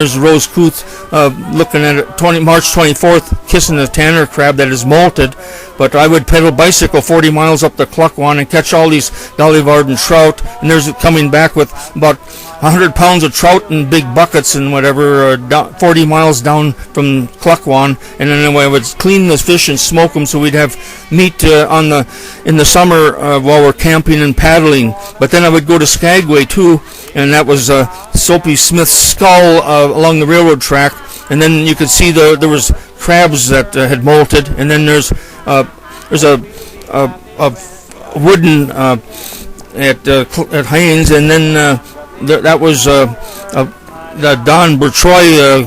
There's Rose Couth looking at it, March 24th, kissing a tanner crab that is molted. But I would pedal bicycle 40 miles up the Cluckwan and catch all these Dolly Varden trout. And there's it coming back with about 100 pounds of trout in big buckets and whatever, 40 miles down from Cluckwan. And then I would clean the fish and smoke them so we'd have meat in the summer while we're camping and paddling. But then I would go to Skagway too, and that was Soapy Smith's skull along the railroad track. And then you could see there was crabs that had molted, and then there's a wooden at Haynes, and then that was the Don Bertroy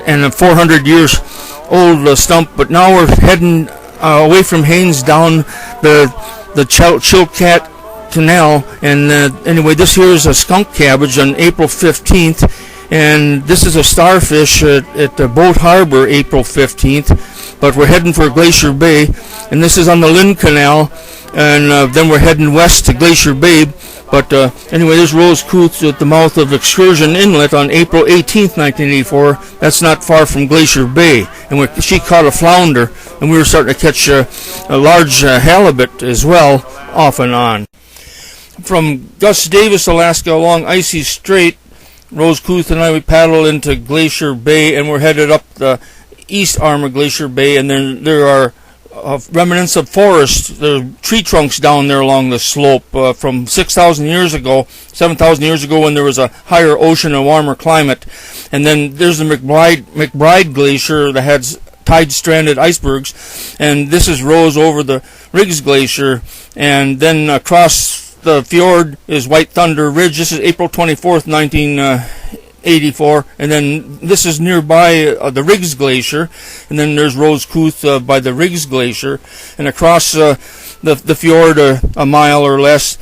and a 400 years old stump. But now we're heading away from Haynes down the Chilkat Canal, and anyway, this here is a skunk cabbage on April 15th. And this is a starfish at the Boat Harbor, April 15th. But we're heading for Glacier Bay. And this is on the Lynn Canal. And then we're heading west to Glacier Bay. But anyway, there's Rose Couth at the mouth of Excursion Inlet on April 18th, 1984. That's not far from Glacier Bay. And she caught a flounder. And we were starting to catch a large halibut as well, off and on. From Gus Davis, Alaska, along Icy Strait, Rose Couth and I, we paddle into Glacier Bay, and we're headed up the east arm of Glacier Bay, and then there are remnants of forest. There are tree trunks down there along the slope from 6,000 years ago, 7,000 years ago, when there was a higher ocean and warmer climate. And then there's the McBride Glacier that had tide-stranded icebergs, and this is Rose over the Riggs Glacier, and then across the fjord is White Thunder Ridge. This is April 24th, 1984. And then this is nearby the Riggs Glacier. And then there's Rose Couth by the Riggs Glacier. And across the fjord a mile or less,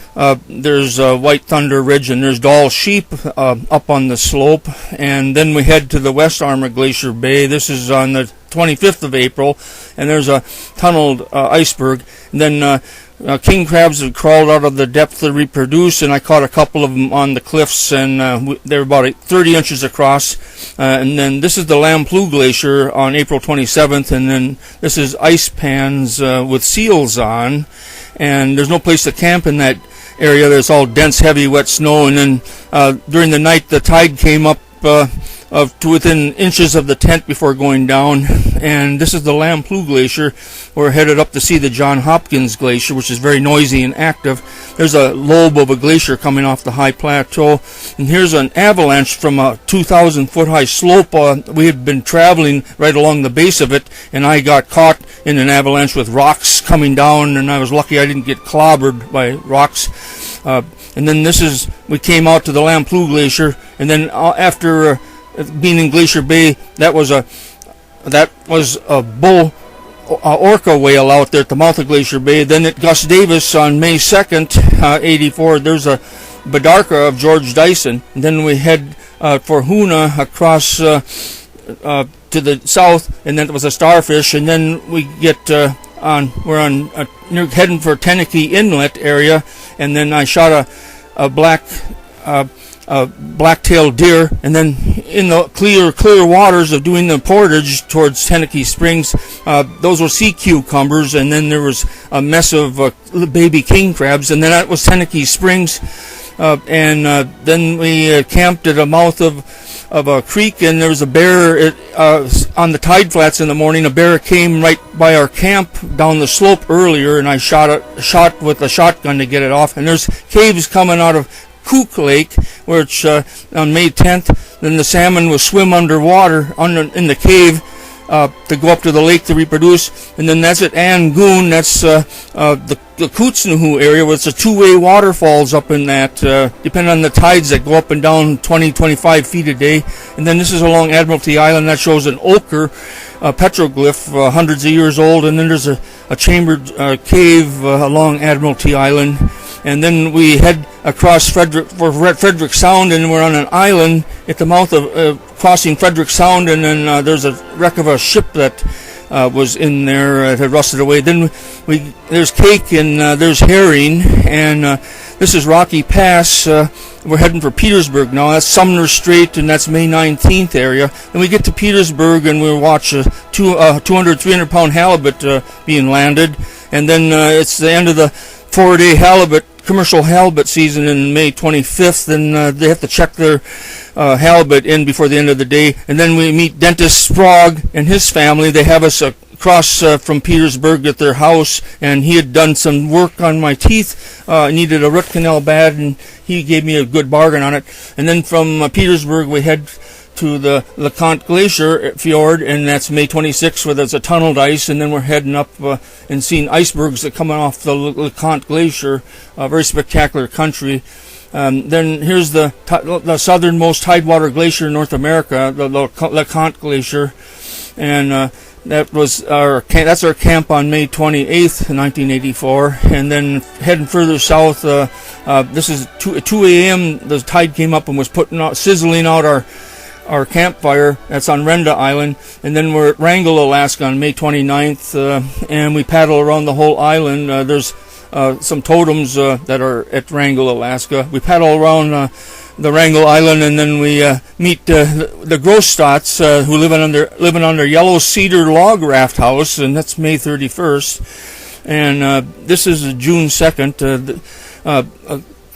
there's White Thunder Ridge, and there's Doll Sheep up on the slope. And then we head to the west arm of Glacier Bay. This is on the 25th of April. And there's a tunneled iceberg. And then king crabs have crawled out of the depth to reproduce, and I caught a couple of them on the cliffs, and they're about 30 inches across. And then this is the Lamplugh Glacier on April 27th, and then this is ice pans with seals on, and there's no place to camp in that area. There's all dense, heavy, wet snow, and then during the night the tide came up to within inches of the tent before going down. And this is the Lamplugh Glacier. We're headed up to see the John Hopkins Glacier, which is very noisy and active. There's a lobe of a glacier coming off the high plateau. And here's an avalanche from a 2,000-foot high slope. We had been traveling right along the base of it, and I got caught in an avalanche with rocks coming down, and I was lucky I didn't get clobbered by rocks. And then we came out to the Lamplugh Glacier, and then after being in Glacier Bay, that was a bull orca whale out there at the mouth of Glacier Bay. Then at Gus Davis on May 2nd, 84, there's a Bidarka of George Dyson. And then we head for Hoona across to the south, and then it was a starfish. And then we get we're heading for Tenakee Inlet area, and then I shot a black-tailed deer, and then in the clear waters of doing the portage towards Tenakee Springs, those were sea cucumbers, and then there was a mess of baby king crabs, and then that was Tenakee Springs. And then we camped at the mouth of a creek, and there was a bear on the tide flats in the morning. A bear came right by our camp down the slope earlier, and I shot with a shotgun to get it off. And there's caves coming out of Cook Lake, which on May 10th, then the salmon will swim underwater in the cave to go up to the lake to reproduce. And then that's at Angoon. That's the Kootznohu area, where it's a two-way waterfalls up in that, depending on the tides that go up and down 20-25 feet a day. And then this is along Admiralty Island. That shows an ochre petroglyph, hundreds of years old. And then there's a chambered cave along Admiralty Island. And then we head across Frederick Sound, and we're on an island at the mouth of crossing Frederick Sound, and then there's a wreck of a ship that was in there. It had rusted away. Then there's cake, and there's herring, and this is Rocky Pass, we're heading for Petersburg now. That's Sumner Strait, and that's May 19th area. And we get to Petersburg, and we watch a 200, 300-pound halibut being landed. And then it's the end of the 4-day commercial halibut season in May 25th, and they have to check their halibut in before the end of the day. And then we meet Dentist Sprague and his family. They have us across from Petersburg at their house, and he had done some work on my teeth. I needed a root canal bad, and he gave me a good bargain on it. And then from Petersburg we head to the LeConte Glacier Fjord, and that's May 26th, where there's a tunneled ice, and then we're heading up and seeing icebergs that come off the LeConte Glacier. Very spectacular country. Then here's the southernmost tidewater glacier in North America, the LeConte Glacier, and that's our camp on May 28th, 1984. And then heading further south, this is 2 a.m. the tide came up and was sizzling out our campfire. That's on Renda Island. And then we're at Wrangell, Alaska on May 29th, and we paddle around the whole island. There's some totems that are at Wrangell, Alaska. We paddle around the Wrangell Island, and then we meet the Grosstadts who living under Yellow Cedar Log Raft House, and that's May 31st. And this is June 2nd,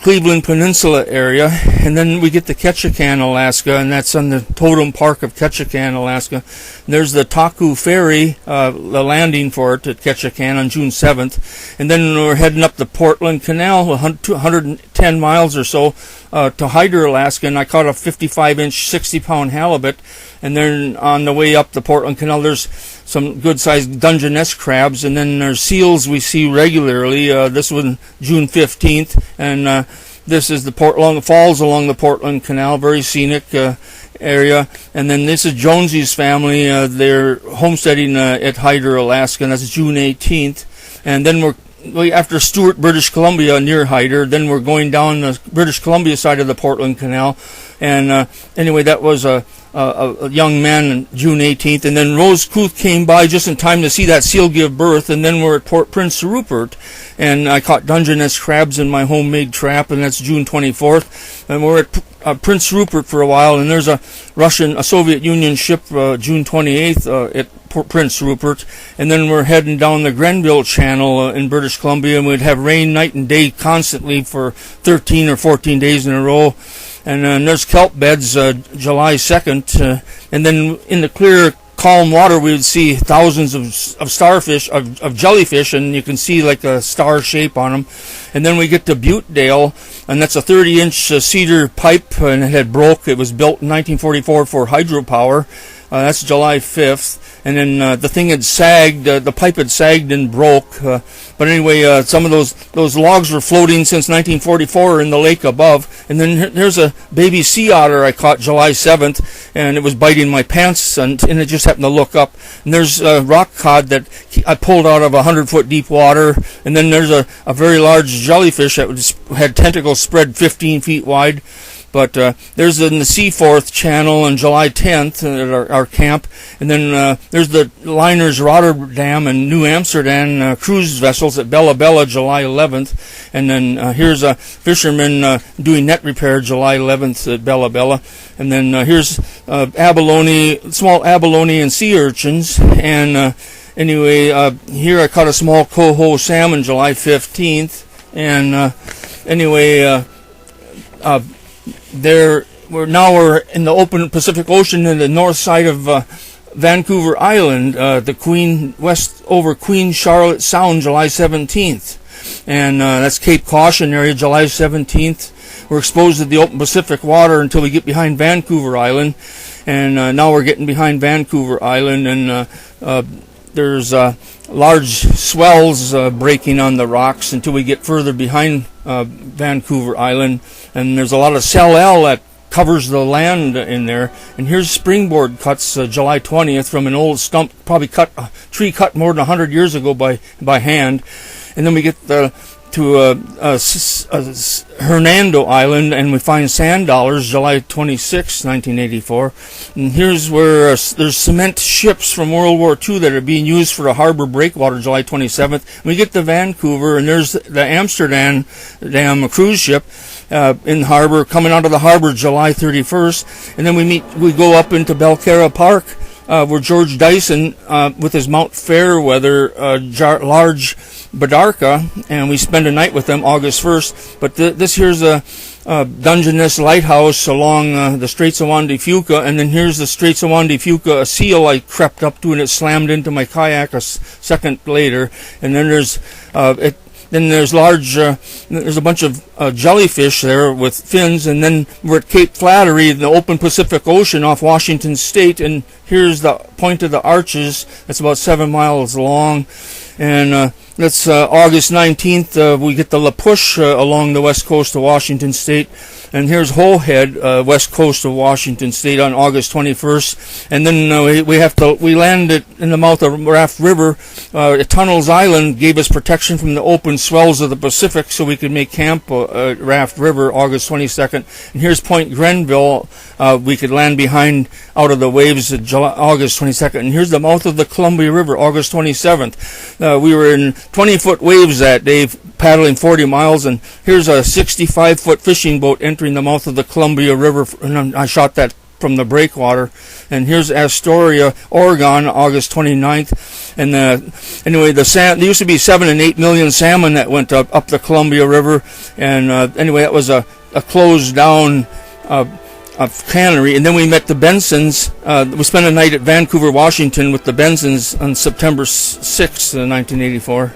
Cleveland Peninsula area. And then we get to Ketchikan, Alaska, and that's on the Totem Park of Ketchikan, Alaska. There's the Taku Ferry, the landing for it at Ketchikan on June 7th. And then we're heading up the Portland Canal, 110 miles or so, to Hyder, Alaska, and I caught a 55-inch, 60-pound halibut. And then on the way up the Portland Canal, there's some good-sized Dungeness crabs, and then there's seals we see regularly. This one, June 15th, and this is the falls along the Portland Canal, very scenic area. And then this is Jonesy's family. They're homesteading at Hyder, Alaska, and that's June 18th. And then after Stewart, British Columbia, near Hyder, then we're going down the British Columbia side of the Portland Canal. And anyway, that was a young man on June 18th. And then Rose Kuth came by just in time to see that seal give birth. And then we're at Port Prince Rupert, and I caught Dungeness crabs in my homemade trap, and that's June 24th. And we're at Prince Rupert for a while, and there's a Soviet Union ship June 28th at Prince Rupert. And then we're heading down the Grenville Channel in British Columbia, and we'd have rain night and day constantly for 13 or 14 days in a row. And there's kelp beds July 2nd, and then in the clear, calm water we would see thousands of starfish, of jellyfish, and you can see like a star shape on them. And then we get to Buttedale, and that's a 30-inch cedar pipe, and it had broke. It was built in 1944 for hydropower. That's July 5th. And then the thing had sagged, the pipe had sagged and broke. But anyway, some of those logs were floating since 1944 in the lake above. And then there's a baby sea otter I caught July 7th, and it was biting my pants, and it just happened to look up. And there's a rock cod that I pulled out of 100-foot deep water. And then there's a very large jellyfish that had tentacles spread 15 feet wide. But there's in the Seaforth Channel on July 10th at our camp. And then there's the liners Rotterdam and New Amsterdam cruise vessels at Bella Bella July 11th. And then here's a fisherman doing net repair July 11th at Bella Bella. And then here's small abalone and sea urchins. And anyway, here I caught a small coho salmon July 15th. And anyway, we're in the open Pacific Ocean in the north side of Vancouver Island, west over Queen Charlotte Sound, July 17th, and that's Cape Caution area, July 17th. We're exposed to the open Pacific water until we get behind Vancouver Island, and now we're getting behind Vancouver Island, and there's large swells breaking on the rocks until we get further behind Vancouver Island, and there's a lot of Cell that covers the land in there. And here's springboard cuts July 20th from an old stump, probably tree cut more than 100 years ago by hand. And then we get to Hernando Island, and we find sand dollars July 26, 1984. And here's where there's cement ships from World War II that are being used for a harbor breakwater July 27th. We get to Vancouver, and there's the Amsterdam cruise ship, in harbor, coming out of the harbor July 31st, and then we go up into Belcarra Park, where George Dyson, with his Mount Fairweather large Badarka, and we spend a night with them August 1st. But this here's a Dungeness Lighthouse along the Straits of Juan de Fuca, and then here's the Straits of Juan de Fuca, a seal I crept up to, and it slammed into my kayak a second later. And then there's there's a bunch of jellyfish there with fins, and then we're at Cape Flattery in the open Pacific Ocean off Washington State, and here's the Point of the Arches. It's about 7 miles long, and that's August 19th. We get the La Push along the west coast of Washington State, and here's Whole Head, west coast of Washington State, on August 21st. And then we landed in the mouth of Raft River. Tunnels Island gave us protection from the open swells of the Pacific, so we could make camp at Raft River August 22nd. And here's Point Grenville. We could land behind out of the waves at August 22nd. And here's the mouth of the Columbia River, August 27th. We were in 20-foot waves that day, paddling 40 miles, and here's a 65-foot fishing boat entering the mouth of the Columbia River, and I shot that from the breakwater. And here's Astoria, Oregon, August 29th. And anyway, there used to be 7 and 8 million salmon that went up the Columbia River, and anyway, that was a closed down cannery. And then we met the Bensons. We spent a night at Vancouver, Washington with the Bensons on September 6th, 1984.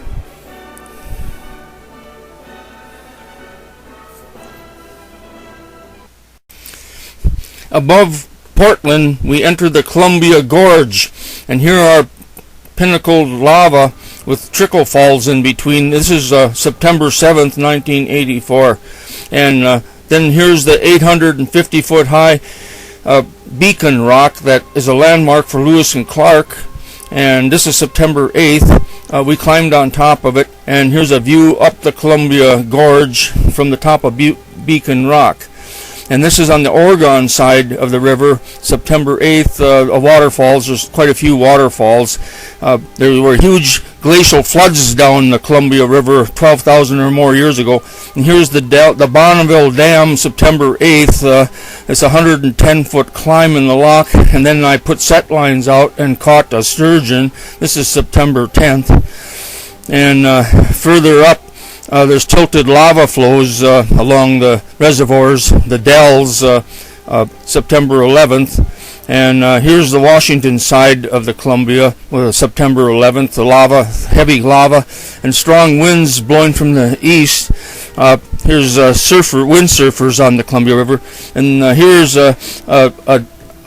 Above Portland, we enter the Columbia Gorge, and here are pinnacled lava with trickle falls in between. This is September 7th, 1984. And then here's the 850-foot high Beacon Rock that is a landmark for Lewis and Clark. And this is September 8th. We climbed on top of it, and here's a view up the Columbia Gorge from the top of Beacon Rock. And this is on the Oregon side of the river, September 8th, waterfalls. There's quite a few waterfalls. There were huge glacial floods down the Columbia River 12,000 or more years ago. And here's the Bonneville Dam, September 8th. It's a 110-foot climb in the lock. And then I put set lines out and caught a sturgeon. This is September 10th. And further up, there's tilted lava flows along the reservoirs, the dells, September 11th. And here's the Washington side of the Columbia, September 11th, the lava, heavy lava, and strong winds blowing from the east. Here's windsurfers on the Columbia River. And here's a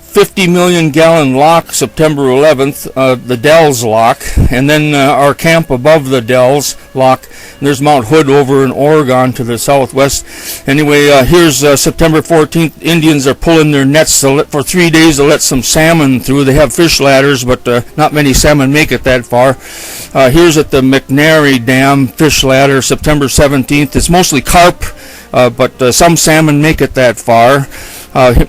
50 million gallon lock, September 11th, the Dells lock, and then our camp above the Dells lock. And there's Mount Hood over in Oregon to the southwest. Anyway, here's September 14th. Indians are pulling their nets for 3 days to let some salmon through. They have fish ladders, but not many salmon make it that far. Here's at the McNary Dam fish ladder, September 17th. It's mostly carp, but some salmon make it that far.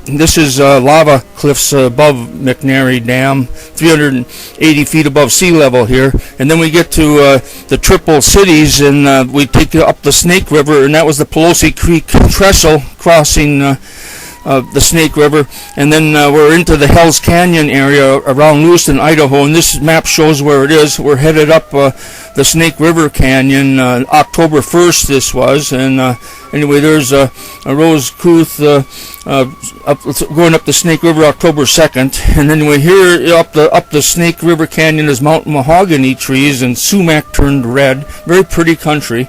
This is lava cliffs above McNary Dam, 380 feet above sea level here. And then we get to the Triple Cities, and we take up the Snake River, and that was the Pelosi Creek trestle crossing the Snake River. And then we're into the Hells Canyon area around Lewiston, Idaho, and this map shows where it is. We're headed up the Snake River Canyon, October 1st this was, and anyway, there's a Rose Couth going up the Snake River October 2nd, and anyway, here up the Snake River Canyon is mountain mahogany trees and sumac turned red. Very pretty country.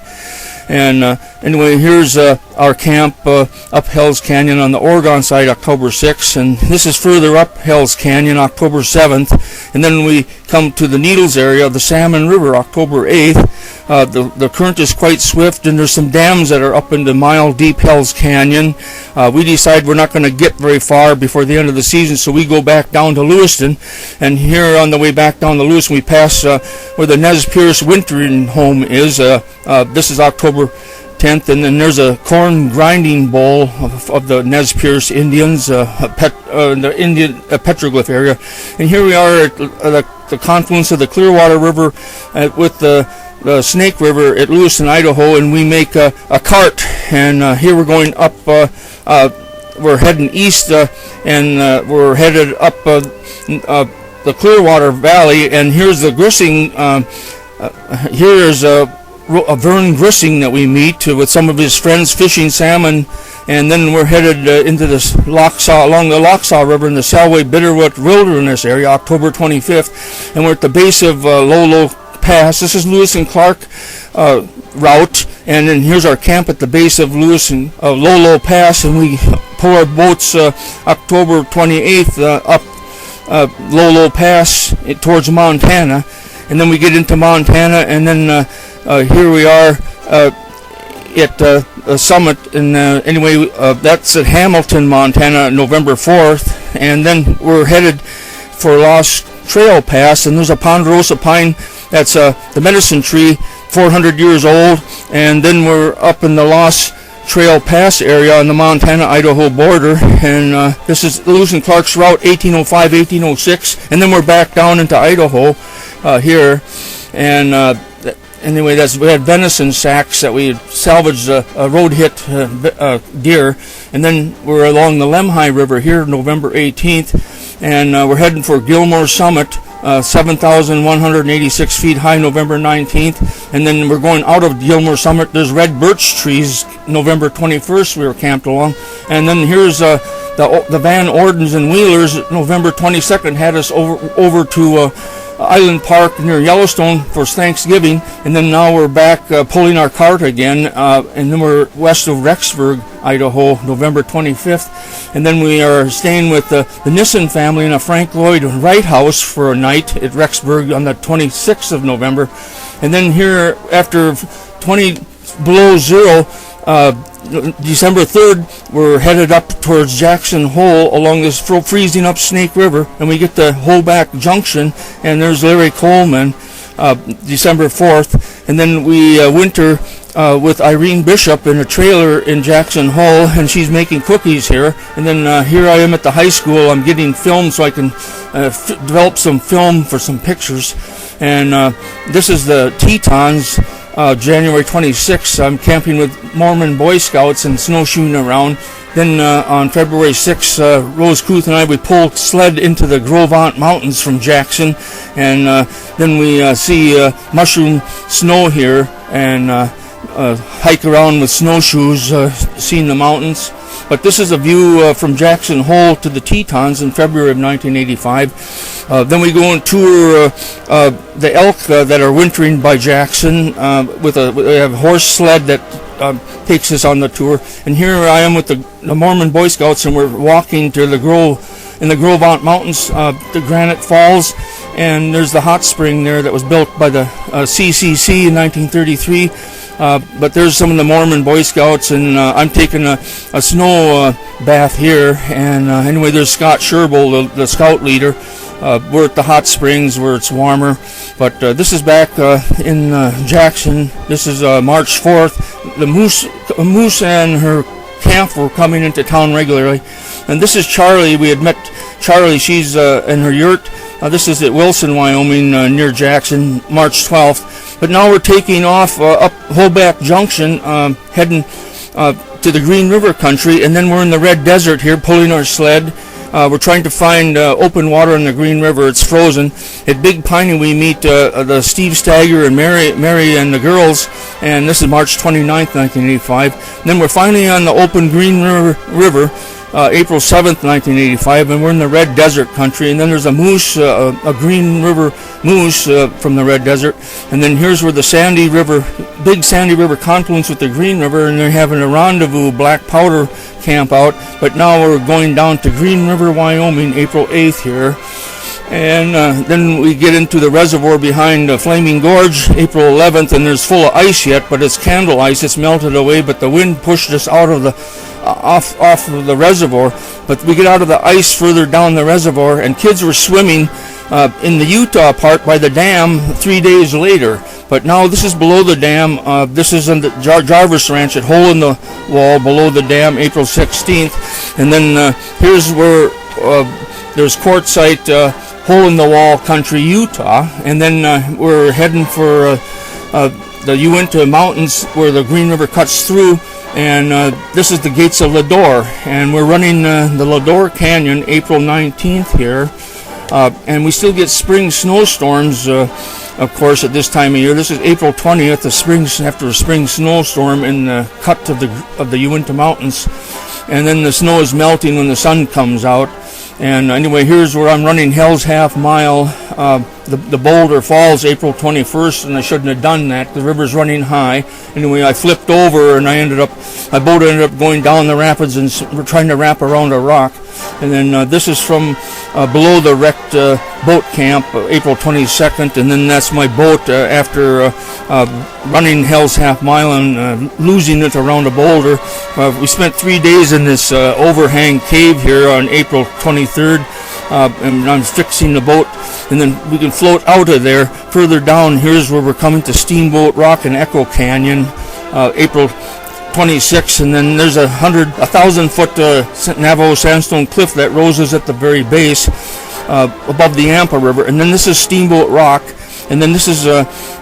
And anyway, here's our camp up Hells Canyon on the Oregon side, October 6th, and this is further up Hells Canyon, October 7th, and then we come to the Needles area of the Salmon River, October 8th. The current is quite swift, and there's some dams that are up into mile-deep Hells Canyon. We decide we're not going to get very far before the end of the season, so we go back down to Lewiston, and here on the way back down to Lewiston, we pass where the Nez Perce wintering home is. This is October 10th, and then there's a corn grinding bowl of the Nez Perce Indians, the Indian petroglyph area. And here we are at the confluence of the Clearwater River with the the Snake River at Lewiston, Idaho, and we make a cart. And here we're going up. We're heading east, and we're headed up the Clearwater Valley. And here's the Grissing. Here is a Vern Grissing that we meet with some of his friends fishing salmon. And then we're headed into this along the Lochsaw River in the Salway Bitterroot Wilderness area, October 25th. And we're at the base of Lolo Pass. This is Lewis and Clark route. And then here's our camp at the base of Lolo Pass. And we pull our boats October 28th up Lolo Pass towards Montana. And then we get into Montana. And then here we are at the summit, and anyway, that's at Hamilton, Montana, November 4th, and then we're headed for Lost Trail Pass, and there's a ponderosa pine, that's the medicine tree, 400 years old, and then we're up in the Lost Trail Pass area on the Montana-Idaho border, and this is Lewis and Clark's route, 1805, 1806, and then we're back down into Idaho here, and anyway, we had venison sacks that we salvaged a road hit deer, and then we're along the Lemhi River here, November 18th, and we're heading for Gilmore Summit, 7,186 feet high, November 19th, and then we're going out of Gilmore Summit. There's red birch trees, November 21st. We were camped along, and then here's the Van Ordens and Wheelers, November 22nd, had us over to Island Park near Yellowstone for Thanksgiving, and then now we're back pulling our cart again, and then we're west of Rexburg, Idaho, November 25th, and then we are staying with the Nissen family in a Frank Lloyd Wright house for a night at Rexburg on the 26th of November, and then here after 20 below zero, December 3rd, we're headed up towards Jackson Hole along this freezing up Snake River, and we get to Hoback Junction, and there's Larry Coleman, December 4th, and then we winter with Irene Bishop in a trailer in Jackson Hole, and she's making cookies here, and then here I am at the high school. I'm getting film so I can develop some film for some pictures, and this is the Tetons. January 26th, I'm camping with Mormon Boy Scouts and snowshoeing around. Then on February 6th, Rose Kuth and I, we pulled sled into the Grovant Mountains from Jackson, and then we see mushroom snow here, and hike around with snowshoes, seeing the mountains. But this is a view from Jackson Hole to the Tetons in February of 1985. Then we go and tour the elk that are wintering by Jackson we have a horse sled that takes us on the tour. And here I am with the Mormon Boy Scouts, and we're walking to the Grovant Mountains, the Granite Falls, and there's the hot spring there that was built by the CCC in 1933. But there's some of the Mormon Boy Scouts, and I'm taking a snow bath here. And anyway, there's Scott Sherbull, the scout leader. We're at the hot springs where it's warmer. But this is back in Jackson. This is March 4th. The moose and her calf were coming into town regularly. And this is Charlie. We had met Charlie. She's in her yurt. This is at Wilson, Wyoming, near Jackson, March 12th. But now we're taking off up Hoback Junction, heading to the Green River country, and then we're in the Red Desert here, pulling our sled. We're trying to find open water in the Green River. It's frozen. At Big Piney, we meet the Steve Stagger and Mary and the girls, and this is March 29th, 1985. Then we're finally on the open Green River, April 7th, 1985, and we're in the Red Desert country. And then there's a moose, a Green River moose from the Red Desert. And then here's where the Big Sandy River confluence with the Green River, and they're having a rendezvous black powder camp out. But now we're going down to Green River, Wyoming, April 8th here. And then we get into the reservoir behind Flaming Gorge, April 11th, and there's full of ice yet, but it's candle ice. It's melted away, but the wind pushed us out of the off of the reservoir. But we get out of the ice further down the reservoir, and kids were swimming in the Utah part by the dam 3 days later. But now this is below the dam. This is in the Jarvis Ranch at Hole in the Wall below the dam, April 16th. And then here's where there's quartzite Hole in the Wall country, Utah. And then we're heading for the Uinta Mountains where the Green River cuts through, and this is the gates of Lador, and we're running the Lador Canyon April 19th here, and we still get spring snowstorms, of course, at this time of year. This is April 20th, after a spring snowstorm in the cut of the Uinta Mountains, and then the snow is melting when the sun comes out. And anyway, here's where I'm running Hell's Half Mile. The boulder falls April 21st, and I shouldn't have done that. The river's running high. Anyway, I flipped over, and my boat ended up going down the rapids, and we're trying to wrap around a rock. And then this is from below the wrecked boat camp, April 22nd, and then that's my boat after running Hell's Half Mile and losing it around a boulder. We spent 3 days in this overhang cave here on April 23rd, and I'm fixing the boat, and then we can float out of there. Further down, here's where we're coming to Steamboat Rock and Echo Canyon, April 26, and then there's a 1,000-foot Navajo sandstone cliff that roses at the very base above the Yampa River, and then this is Steamboat Rock, and then this is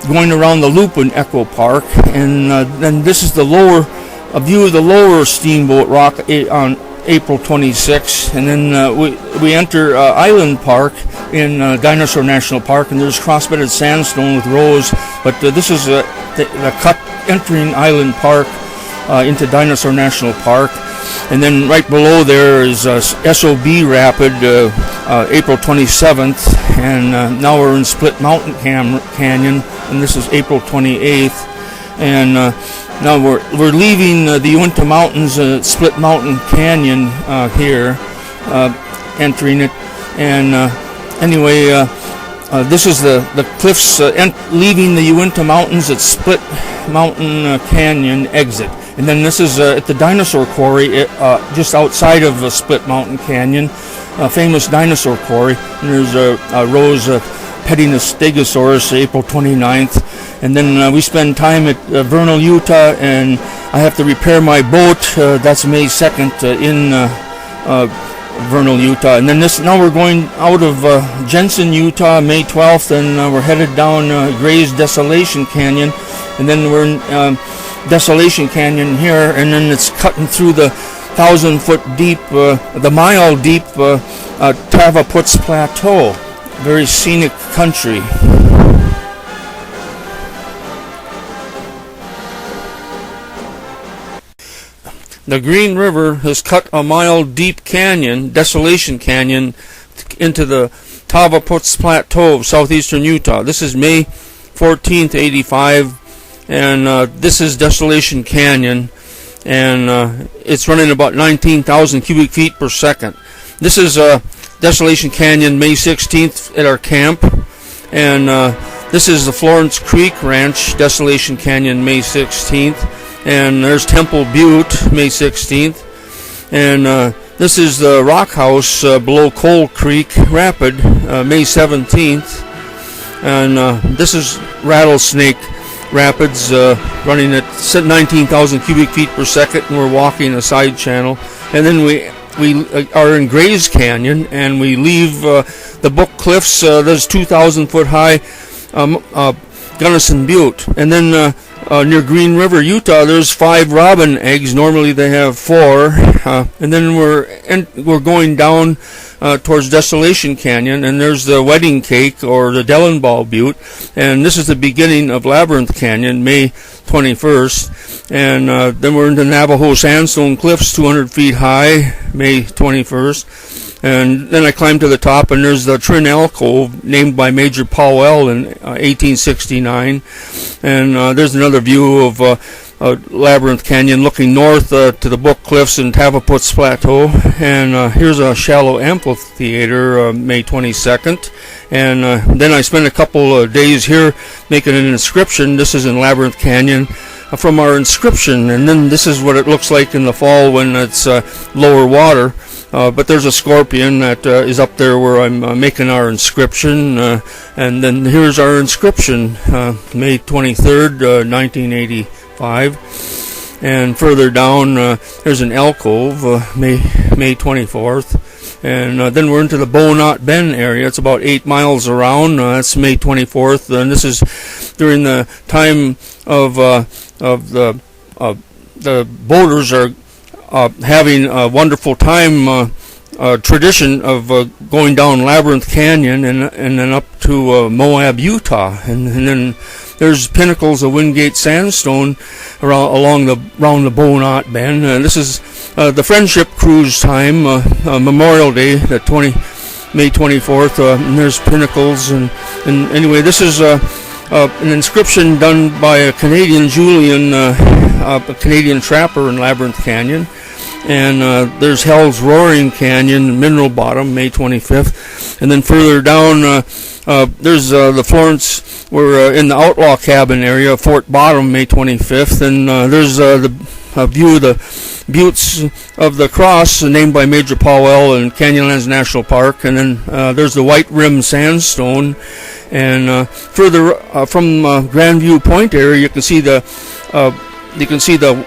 going around the loop in Echo Park, and then this is a view of the lower Steamboat Rock on April 26, and then we enter Island Park in Dinosaur National Park, and there's cross-bedded sandstone with rows, but this is the cut entering Island Park into Dinosaur National Park. And then right below there is SOB Rapid, April 27th, and now we're in Split Mountain Canyon, and this is April 28th, and now we're leaving the Uinta Mountains, Split Mountain Canyon here, entering it, and anyway, this is the cliffs leaving the Uinta Mountains at Split Mountain Canyon exit. And then this is at the dinosaur quarry just outside of Split Mountain Canyon, a famous dinosaur quarry. And there's Rose petting a Stegosaurus, April 29th. And then we spend time at Vernal, Utah, and I have to repair my boat. That's May 2nd in Vernal, Utah. And then now we're going out of Jensen, Utah, May 12th, and we're headed down Gray's Desolation Canyon. And then we're in Desolation Canyon here, and then it's cutting through the 1,000-foot deep, the mile-deep Tavaputs Plateau. Very scenic country. The Green River has cut a mile-deep canyon, Desolation Canyon, into the Tavaputs Plateau of southeastern Utah. This is May 14th, 85. And this is Desolation Canyon, and it's running about 19,000 cubic feet per second. This is Desolation Canyon, May 16th at our camp, and this is the Florence Creek Ranch, Desolation Canyon, May 16th, and there's Temple Butte, May 16th, and this is the Rock House below Coal Creek Rapid, May 17th, and this is Rattlesnake Rapids, running at 19,000 cubic feet per second, and we're walking a side channel. And then we are in Gray's Canyon, and we leave the Book Cliffs. There's 2,000-foot high Gunnison Butte, and then near Green River, Utah, there's 5 robin eggs. Normally they have 4, and then we're going down towards Desolation Canyon, and there's the Wedding Cake or the Dellenball Butte, and this is the beginning of Labyrinth Canyon, May 21st, and then we're into Navajo Sandstone Cliffs, 200 feet high, May 21st, and then I climb to the top, and there's the Trin Alcove, named by Major Powell in 1869, and there's another view of Labyrinth Canyon looking north to the Book Cliffs and Tavaputs Plateau, and here's a shallow amphitheater, May 22nd, and then I spent a couple of days here making an inscription. This is in Labyrinth Canyon from our inscription, and then this is what it looks like in the fall when it's lower water. But there's a scorpion that is up there where I'm making our inscription, and then here's our inscription, May 23rd, 1985, and further down there's an alcove, May 24th, and then we're into the Bow Knot Bend area. It's about 8 miles around. That's May 24th, and this is during the time of the boaters are having a wonderful time. Tradition of going down Labyrinth Canyon and then up to Moab, Utah, and then there's pinnacles of Wingate sandstone around the Bow Knot Bend. This is the Friendship Cruise time, Memorial Day, May 24th, and there's pinnacles, and anyway, this is an inscription done by a Canadian, Julian, a Canadian trapper in Labyrinth Canyon. And there's Hell's Roaring Canyon, Mineral Bottom, May 25th. And then further down, there's the Florence, we're in the Outlaw Cabin area, Fort Bottom, May 25th. And there's the view of the Buttes of the Cross, named by Major Powell in Canyonlands National Park. And then there's the White Rim Sandstone. And further from Grandview Point area, you can see the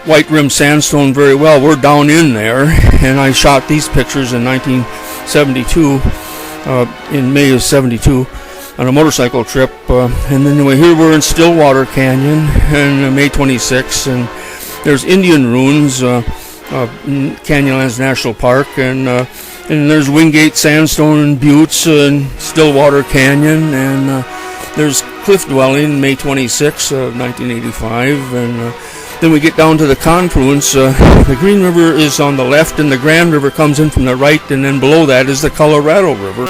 White Rim Sandstone very well. We're down in there, and I shot these pictures in 1972, in May of 72, on a motorcycle trip. And then anyway, here we're in Stillwater Canyon, and May 26th, and there's Indian ruins, in Canyonlands National Park, and there's Wingate Sandstone and Buttes and Stillwater Canyon, and there's Cliff Dwelling, May 26th of 1985, and then we get down to the confluence. The Green River is on the left, and the Grand River comes in from the right, and then below that is the Colorado River.